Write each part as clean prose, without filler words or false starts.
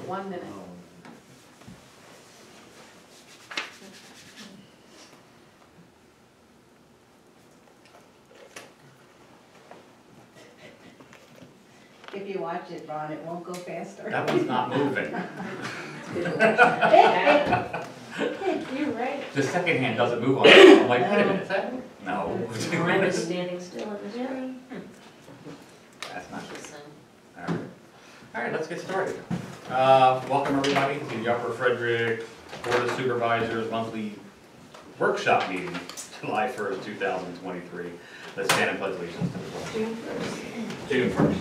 1 minute. If you watch it, Ron, it won't go faster. That one's not moving. You're right. The second hand doesn't move on it. I'm like, wait a minute, is that? No. Mine is standing still in the screen. That's not good. All right, let's get started. Welcome everybody to the Upper Frederick Board of Supervisors monthly workshop meeting, July 1st, 2023. Let's stand and pledge allegiance to the flag. June 1st.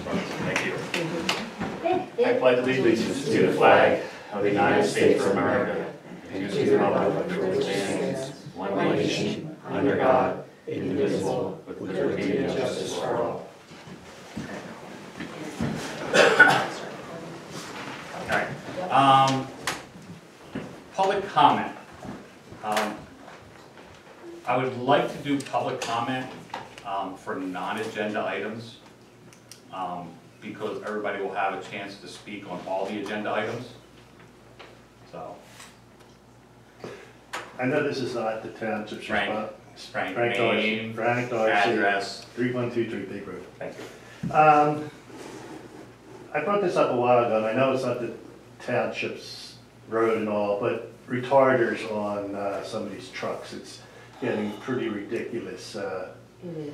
Thank you. I pledge allegiance to the flag of the United States of America and to the republic for which it stands, one nation, under God, indivisible, with liberty and justice for all. All right. Public comment. I would like to do public comment for non-agenda items because everybody will have a chance to speak on all the agenda items. So. I know this is not the township's Frank Darcy, name, Darcy, address. 3123 Big Road. Thank you. I brought this up a while ago, and I know it's not the township's road and all, but retarders on some of these trucks, it's getting pretty ridiculous. It is.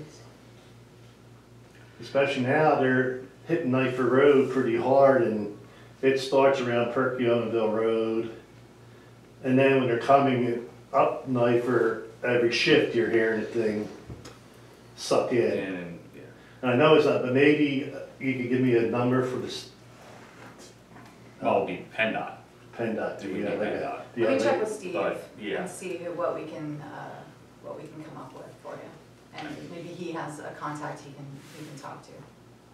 Especially now, they're hitting Knifer Road pretty hard, and it starts around Perkiomen Road. And then when they're coming up Knifer, every shift you're hearing the thing suck in. And, yeah. And I know it's not, but maybe you could give me a number for this. Well, it'll be PennDOT. PennDOT. It would be PennDOT. Let me check with Steve But, yeah. and see what we can come up with for you. And maybe he has a contact he can talk to.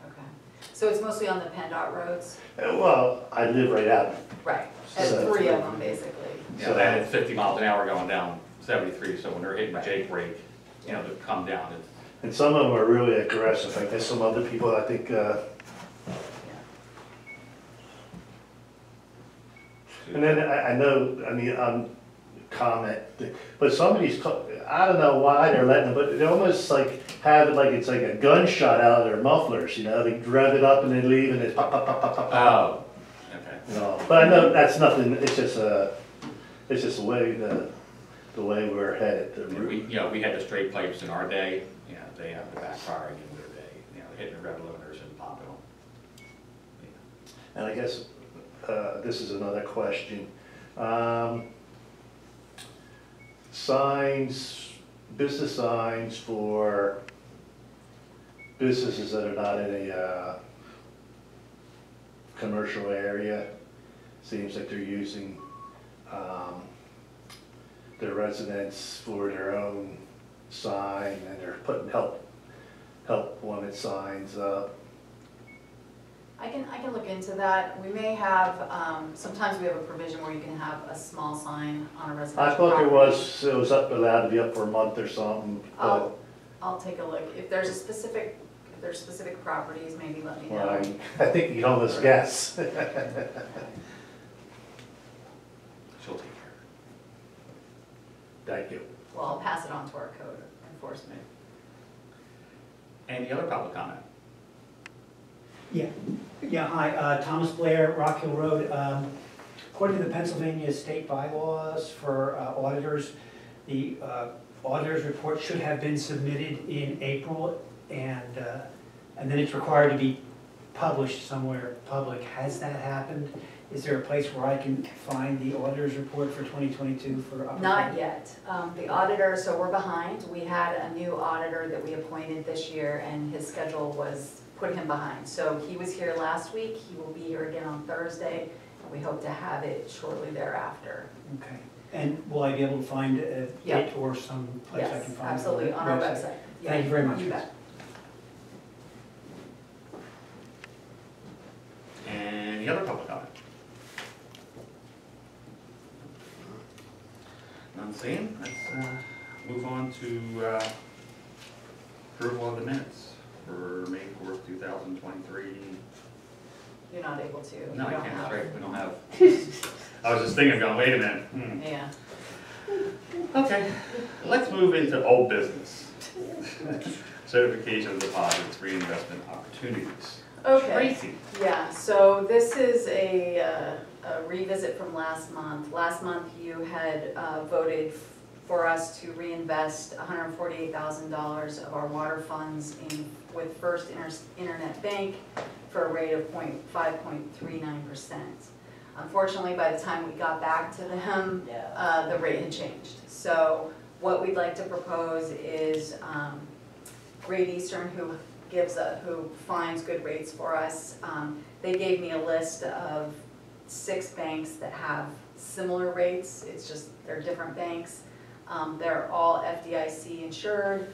Okay. So it's mostly on the PennDOT roads? Well, I live right out. Right. There's So- 3 of them basically. So then it's 50 miles an hour going down 73, so when they're hitting Jake brake, you know, to come down, it's. And some of them are really aggressive. I guess some other people, I think, and then I know, I mean, comment, but some of these, I don't know why they're letting them, but they almost like have it like it's like a gunshot out of their mufflers, you know, they rev it up and then leave and it's pop, pop, pop, pop, pop, pop. Oh, okay. You know, but I know that's nothing, it's just the way, the way we're headed. We had the straight pipes in our day, you know, they have the backfiring in their day, you know, hitting the rev limiters and popping them. Yeah. And I guess this is another question. Signs, business signs for businesses that are not in a commercial area. Seems like they're using their residents for their own sign, and they're putting help wanted signs up. I can look into that. We may have, sometimes we have a provision where you can have a small sign on a residential I thought property. it was allowed to be up for a month or something, but I'll take a look. If there's specific properties, maybe let me know. well, I think you can almost guess. She'll take care of it. Thank you. Well, I'll pass it on to our code enforcement. Any other public comment? Yeah, hi, Thomas Blair, Rock Hill Road. According to the Pennsylvania state bylaws for auditors, the auditor's report should have been submitted in April, and then it's required to be published somewhere public. Has that happened? Is there a place where I can find the auditor's report for 2022 for Upper Not Frederick? yet. The auditor, so we're behind. We had a new auditor that we appointed this year, and his schedule put him behind. So he was here last week. He will be here again on Thursday, and we hope to have it shortly thereafter. Okay. And will I be able to find Yeah. it or some place I can Yes, find it? absolutely, on our website. Yeah, Thank you very much. You bet. Any other public comment? None seen? Let's move on to approval of the minutes for May 4th, 2023 you're not able to. No, You I don't can't, have- that's right, we don't have. I was just thinking, going, wait a minute. Yeah. Okay, let's move into old business. Certification of deposits, reinvestment opportunities. Okay. Tracy. Yeah, so this is a revisit from last month. Last month, you had voted for us to reinvest $148,000 of our water funds with First Internet Bank for a rate of 5.39%. Unfortunately, by the time we got back to them, the rate had changed. So what we'd like to propose is Great Eastern, who finds good rates for us. They gave me a list of 6 banks that have similar rates. It's just, they're different banks. They're all FDIC insured.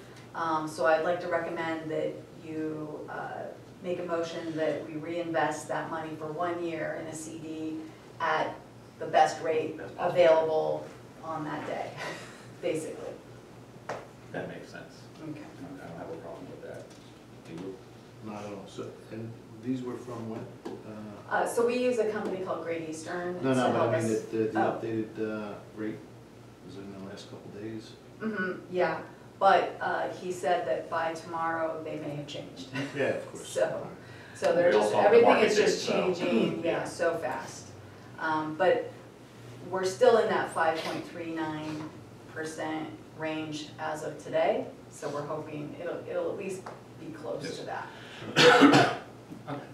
So I'd like to recommend that you make a motion that we reinvest that money for 1 year in a CD at the best rate available on that day, basically. That makes sense. Okay. I don't have a problem with that. Do you? Not at all. So, and these were from when? So we use a company called Great Eastern. No, to but help I mean, us- the Oh. updated rate was in the last couple of days. Yeah, but he said that by tomorrow, they may have changed. Yeah, of course. So they're We just, also have the everything market is just date, so- changing, yeah, so fast. But we're still in that 5.39% range as of today, so we're hoping it'll at least be close Yes. to that. Okay.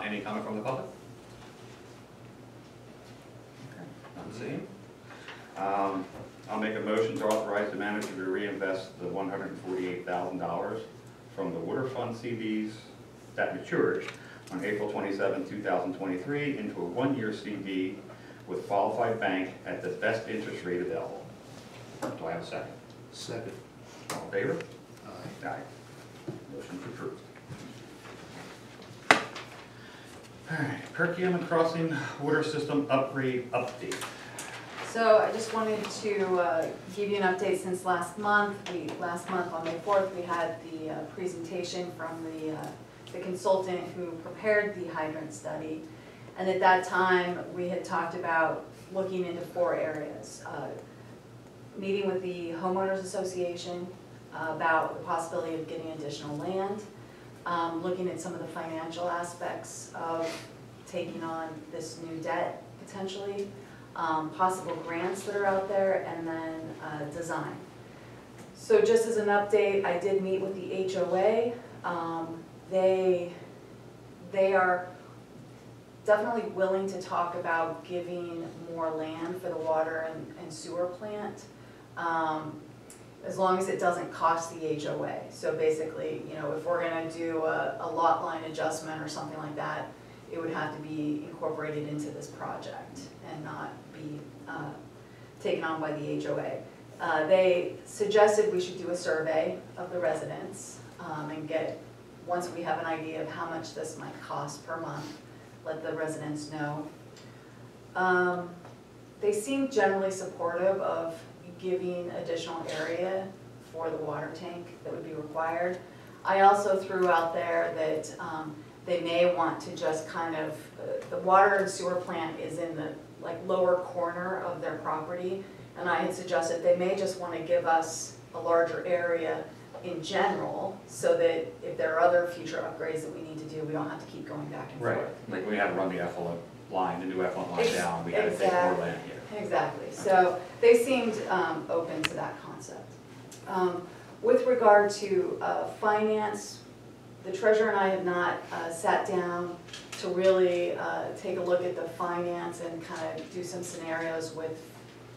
Any comment from the public? Okay, none seen. I'll make a motion to authorize the manager to reinvest the $148,000 from the water fund CDs that matured on April 27, 2023 into a 1-year CD with qualified bank at the best interest rate available. Do I have a second? Second. All in favor? Aye. Aye. Motion's approved. All right, Perkiomen Crossing Water System Upgrade Update. So I just wanted to give you an update since last month. Last month on May 4th, we had the presentation from the consultant who prepared the hydrant study. And at that time, we had talked about looking into 4 areas. Meeting with the homeowners association about the possibility of getting additional land, looking at some of the financial aspects of taking on this new debt potentially, possible grants that are out there, and then design. So just as an update, I did meet with the HOA. They are definitely willing to talk about giving more land for the water and sewer plant, as long as it doesn't cost the HOA. So basically, you know, if we're gonna do a lot line adjustment or something like that, it would have to be incorporated into this project and not be taken on by the HOA. They suggested we should do a survey of the residents and once we have an idea of how much this might cost per month, let the residents know. They seem generally supportive of giving additional area for the water tank that would be required. I also threw out there that they may want to just kind of, the water and sewer plant is in the lower corner of their property, and I had suggested they may just want to give us a larger area in general, so that if there are other future upgrades that we need to do, we don't have to keep going back and forth. Like we had to run the effluent line, the new effluent line down, we had to take more land here. Exactly, so they seemed open to that concept. With regard to finance, the treasurer and I have not sat down to really take a look at the finance and kind of do some scenarios with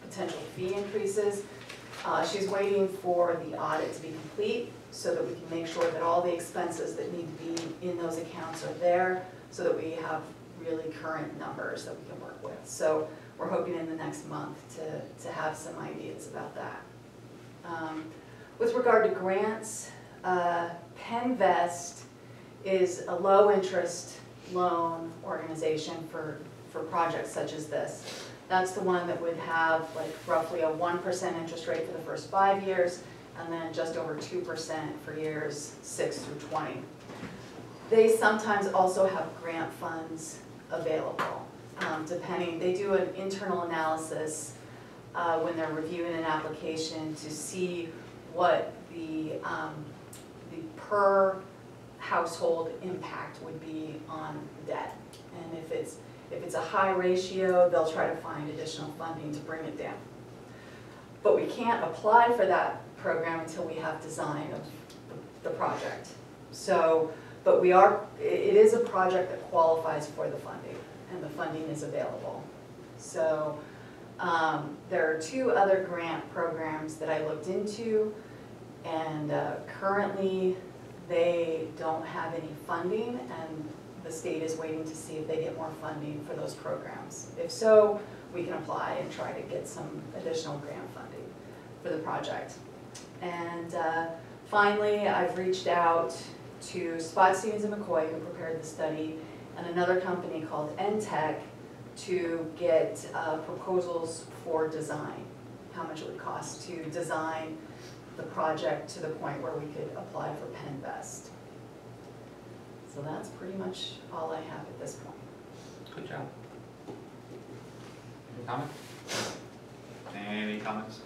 potential fee increases. She's waiting for the audit to be complete so that we can make sure that all the expenses that need to be in those accounts are there, so that we have really current numbers that we can work with. So we're hoping in the next month to have some ideas about that. With regard to grants, Penvest is a low-interest loan organization for projects such as this. That's the one that would have like roughly a 1% interest rate for the first 5 years, and then just over 2% for years 6 through 20. They sometimes also have grant funds available, depending, they do an internal analysis when they're reviewing an application to see what the per household impact would be on debt. And if it's a high ratio, they'll try to find additional funding to bring it down. But we can't apply for that program until we have design of the project. So, but it is a project that qualifies for the funding, and the funding is available. So there are 2 other grant programs that I looked into, and currently they don't have any funding, and the state is waiting to see if they get more funding for those programs. If so, we can apply and try to get some additional grant funding for the project. And finally, I've reached out to Spot Stevens and McCoy, who prepared the study, and another company called NTech to get proposals for design, how much it would cost to design the project to the point where we could apply for PennVest. So that's pretty much all I have at this point. Good job. Any comments? Any comments?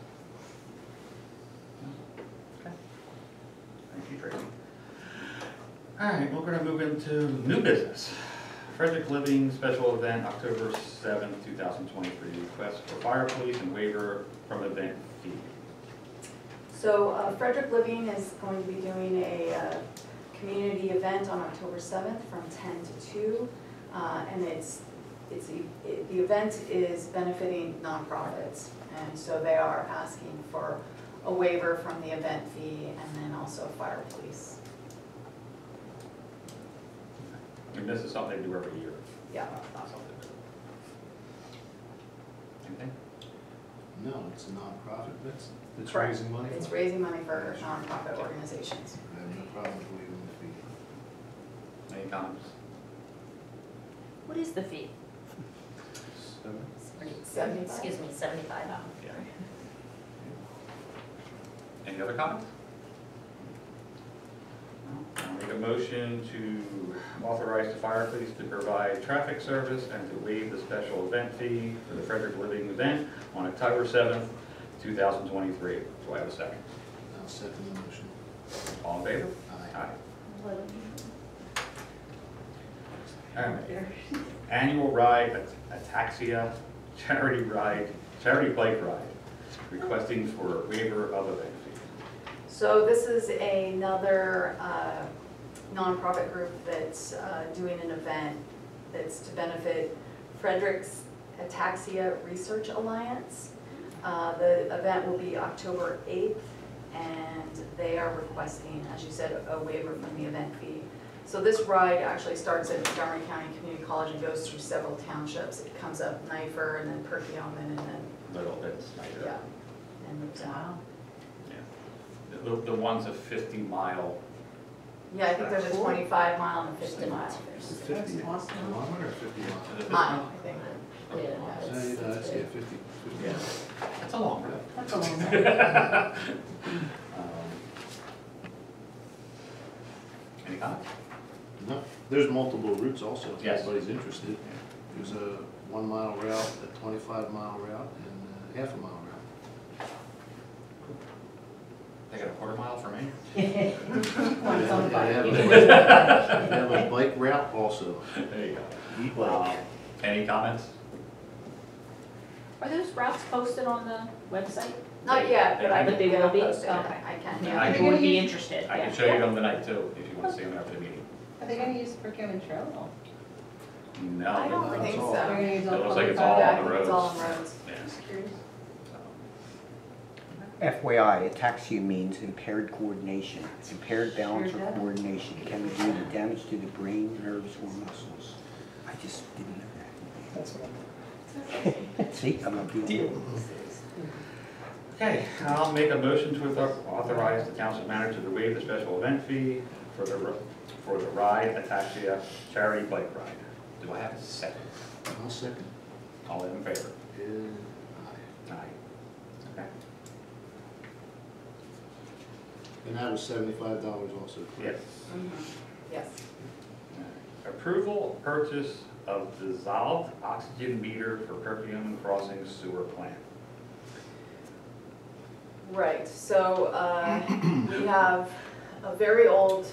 Okay. Thank you, Tracy. All right, we're going to move into new business. Frederick Living special event, October 7th, 2023. Request for fire police and waiver from event fee. So Frederick Living is going to be doing a community event on October 7th from 10 to 2. And the event is benefiting nonprofits. And so they are asking for a waiver from the event fee and then also fire police. And this is something they do every year. Yeah. Not something. Anything? No, it's a nonprofit, it's Correct. raising money. It's raising money for nonprofit organizations. I have no problem with waiving the fee. Any comments? What is the fee? 7? Excuse me, 75. Yeah. Any other comments? I'll make a motion to authorize the fire police to provide traffic service and to waive the special event fee for the Frederick Living event on October 7th, 2023. Do I have a second? I'll second the motion. All in favor? Aye. All right. Annual rideATAXIA charity bike ride, requesting for waiver of event fee. So this is another nonprofit group that's doing an event that's to benefit Frederick's Ataxia Research Alliance. The event will be October 8th, and they are requesting, as you said, a waiver from the event fee. So this ride actually starts at Montgomery County Community College and goes through several townships. It comes up Knifer and then Perkiomen and then, Little bits, yeah. And Wow. yeah. The one's a 50-mile. yeah, I think there's a 25-mile and a 50-mile. Is it 50 awesome. kilometer or 50 miles? Mile, I think. No, that's, yeah, 50. Yeah, that's a long ride. That's a long time. Any comments? No, there's multiple routes also, if Yes. anybody's interested. There's a 1 mile route, a 25-mile route, and a half a mile route. They got a quarter mile for me? One's on They fire. have a bike route also. There you go. E-bike. Any comments? Are those routes posted on the website? Not yet, but I But they can will be? post it. Okay. I can, Yeah. yeah. I I would be interested. I can yeah. show you them tonight too, if you want to see them after the meeting. Are they gonna use Perkiomen Trail? No. I don't no, think it's so. all- They're gonna use It looks like public it's all roads? Yeah, I on the think it's all on roads. roads. Yeah. Just curious. So, FYI, ataxia means impaired coordination. Impaired balance or Sure does. coordination can be due to damage to the brain, nerves, or muscles. I just didn't know that. That's what I'm. See, I'm not the only one. Okay, I'll make a motion to authorize the council manager to waive the special event fee for the rideATAXIA charity bike ride. Do I have a second? I'll second. All in favor? Aye. Aye. Okay. And that was $75 also. Yes. Mhm. Yes. approval purchase of dissolved oxygen meter for Perkiomen Crossing sewer plant. Right, so we have a very old,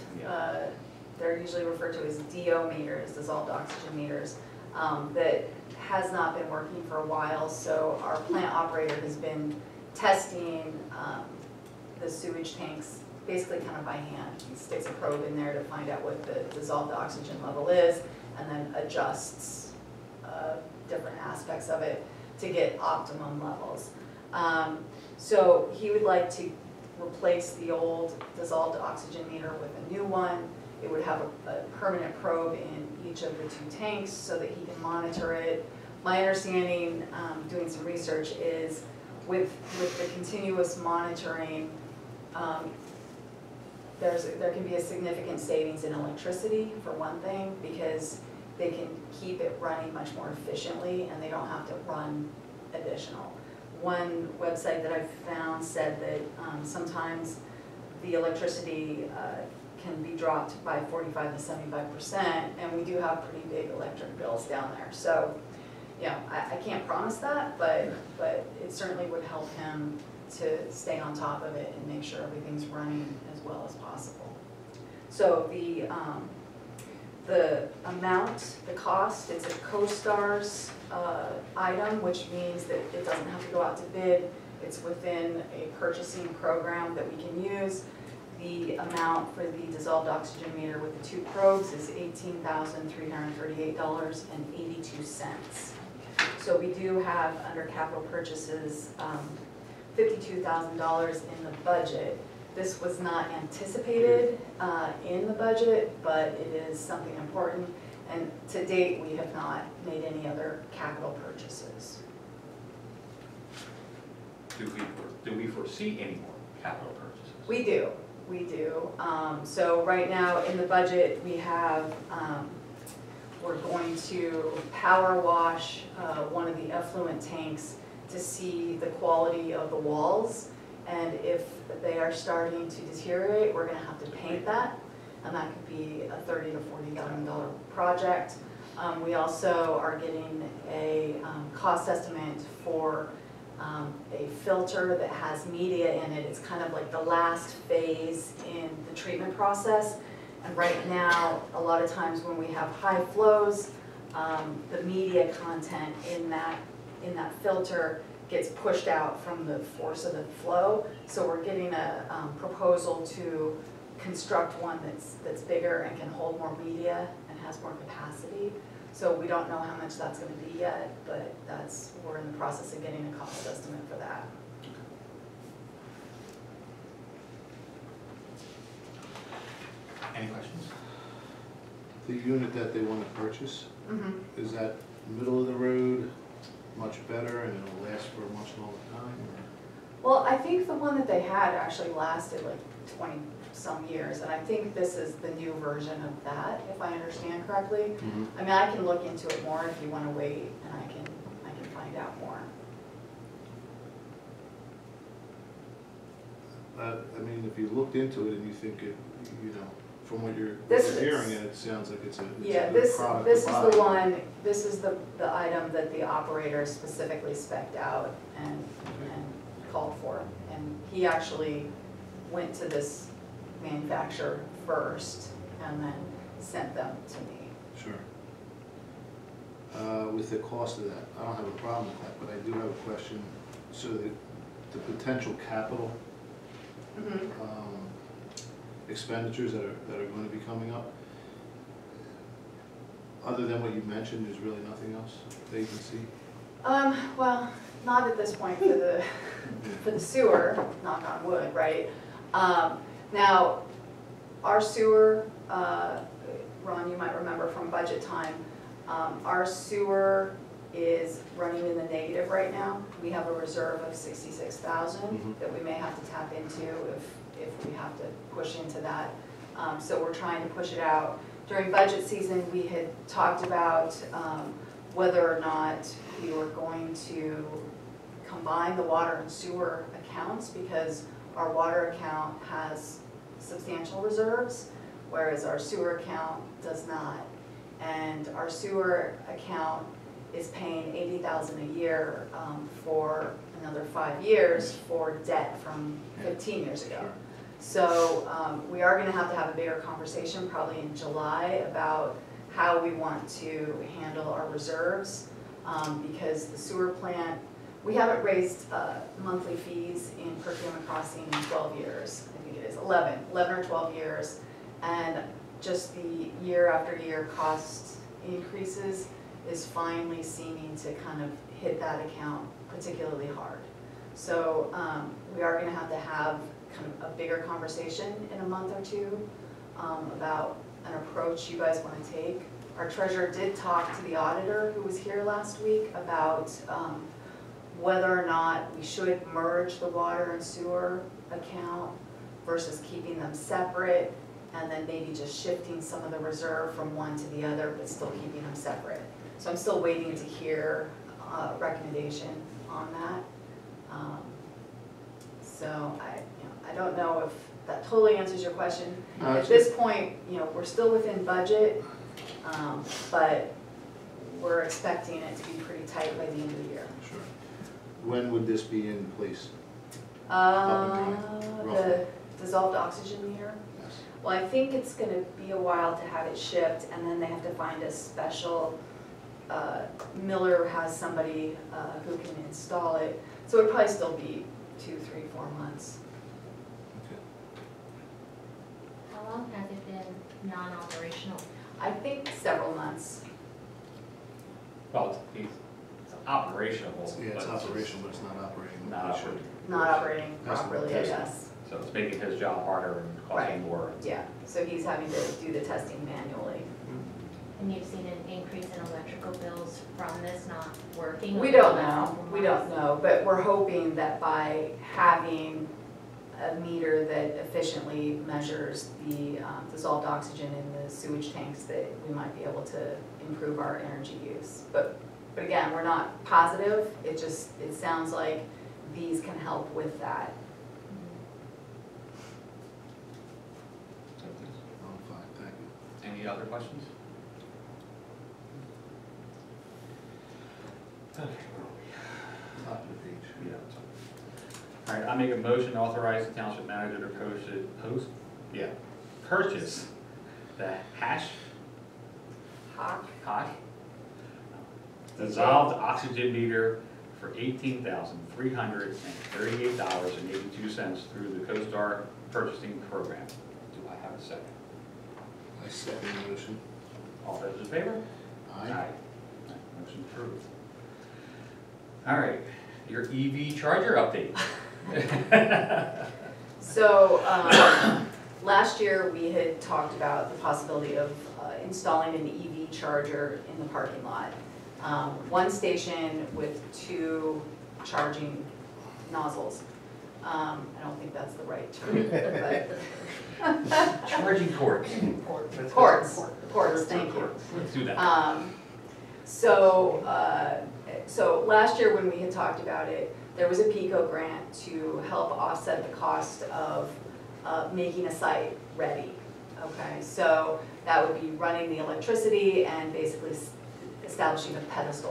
they're usually referred to as DO meters, dissolved oxygen meters, that has not been working for a while. So our plant operator has been testing the sewage tanks basically kind of by hand. He sticks a probe in there to find out what the dissolved oxygen level is, and then adjusts different aspects of it to get optimum levels. So he would like to replace the old dissolved oxygen meter with a new one. It would have a permanent probe in each of the two tanks so that he can monitor it. My understanding, doing some research, is with the continuous monitoring, there can be a significant savings in electricity, for one thing, because they can keep it running much more efficiently and they don't have to run additional. One website that I've found said that sometimes the electricity can be dropped by 45 to 75%, and we do have pretty big electric bills down there. So, you know, I can't promise that, but it certainly would help him to stay on top of it and make sure everything's running as well as possible. So the amount, the cost, it's a CoStarz item, which means that it doesn't have to go out to bid. It's within a purchasing program that we can use. The amount for the dissolved oxygen meter with the two probes is $18,338.82. So we do have, under capital purchases, $52,000 in the budget. This was not anticipated in the budget, but it is something important. And to date, we have not made any other capital purchases. Do we foresee any more capital purchases? We do. So right now in the budget, we have, we're going to power wash one of the effluent tanks to see the quality of the walls. And if they are starting to deteriorate, we're gonna have to paint that. And that could be a $30,000 to $40,000 project. We also are getting a cost estimate for a filter that has media in it. It's kind of like the last phase in the treatment process. And right now, a lot of times when we have high flows, the media content in that filter gets pushed out from the force of the flow. So we're getting a proposal to construct one that's bigger and can hold more media and has more capacity. So we don't know how much that's going to be yet, but we're in the process of getting a cost estimate for that. Any questions? The unit that they want to purchase, is that middle of the road, much better, and it'll last for a much longer time? Well, I think the one that they had actually lasted like 20-some years, and I think this is the new version of that, if I understand correctly. I mean, I can look into it more if you want to wait, and I can find out more. I mean, if you looked into it and you think it, you know, from what you're hearing, it sounds like it's a Yeah, good product this to is buy. the one, this is the item that the operator specifically spec'd out and called for. And he actually went to this manufacturer first and then sent them to me. Sure. With the cost of that, I don't have a problem with that, but I do have a question. So the potential capital expenditures that are going to be coming up, other than what you mentioned, there's really nothing else that you can see? Well, not at this point for the sewer, knock on wood, right? Now, our sewer, Ron, you might remember from budget time, our sewer is running in the negative right now. We have a reserve of $66,000 that we may have to tap into if we have to push into that. So we're trying to push it out. During budget season, we had talked about whether or not we were going to combine the water and sewer accounts, because our water account has substantial reserves, whereas our sewer account does not. And our sewer account is paying $80,000 a year for another 5 years for debt from 15 years ago. Sure. So we are gonna have a bigger conversation probably in July about how we want to handle our reserves, because the sewer plant, we haven't raised monthly fees in Perkiomen Crossing in 12 years. I think it is 11 or 12 years. And just the year after year cost increases is finally seeming to kind of hit that account particularly hard. So we are gonna have kind of a bigger conversation in a month or two about an approach you guys wanna take. Our treasurer did talk to the auditor who was here last week about whether or not we should merge the water and sewer account versus keeping them separate, and then maybe just shifting some of the reserve from one to the other, but still keeping them separate. So I'm still waiting to hear a recommendation on that. So I don't know if that totally answers your question. At this point, we're still within budget, but we're expecting it to be pretty tight by the end of the year. Sure. When would this be in place? The dissolved oxygen meter? Yes. Well, I think it's gonna be a while to have it shipped, and then they have to find a special, Miller has somebody who can install it. So it'd probably still be 2, 3, 4 months. Okay. How long has it been non-operational? I think several months. Well, it's operational. Yeah, it's but operational, but it's not operating. Not It should. operating. Not operating That's the properly, I testing. guess. So it's making his job harder and Right. costing more. Yeah, so he's having to do the testing manually. And you've seen an increase in electrical bills from this not working? We don't know, but we're hoping that by having a meter that efficiently measures the dissolved oxygen in the sewage tanks, that we might be able to improve our energy use. But again, we're not positive, it sounds like these can help with that. I'm fine, thank you. Any other questions? Okay, Top of the page. yeah. All right, I make a motion to authorize the township manager to purchase the Hawk? dissolved oxygen meter for $18,338.82 through the CoStar purchasing program. Do I have a second? I second the motion. All those in favor? Aye. Motion approved. All right, your EV charger update. So, last year we had talked about the possibility of installing an EV charger in the parking lot. One station with 2 charging nozzles. I don't think that's the right term, but. Charging cords. Ports, thank you. Let's do that. So last year when we had talked about it, there was a PICO grant to help offset the cost of making a site ready. Okay, so that would be running the electricity and basically establishing a pedestal.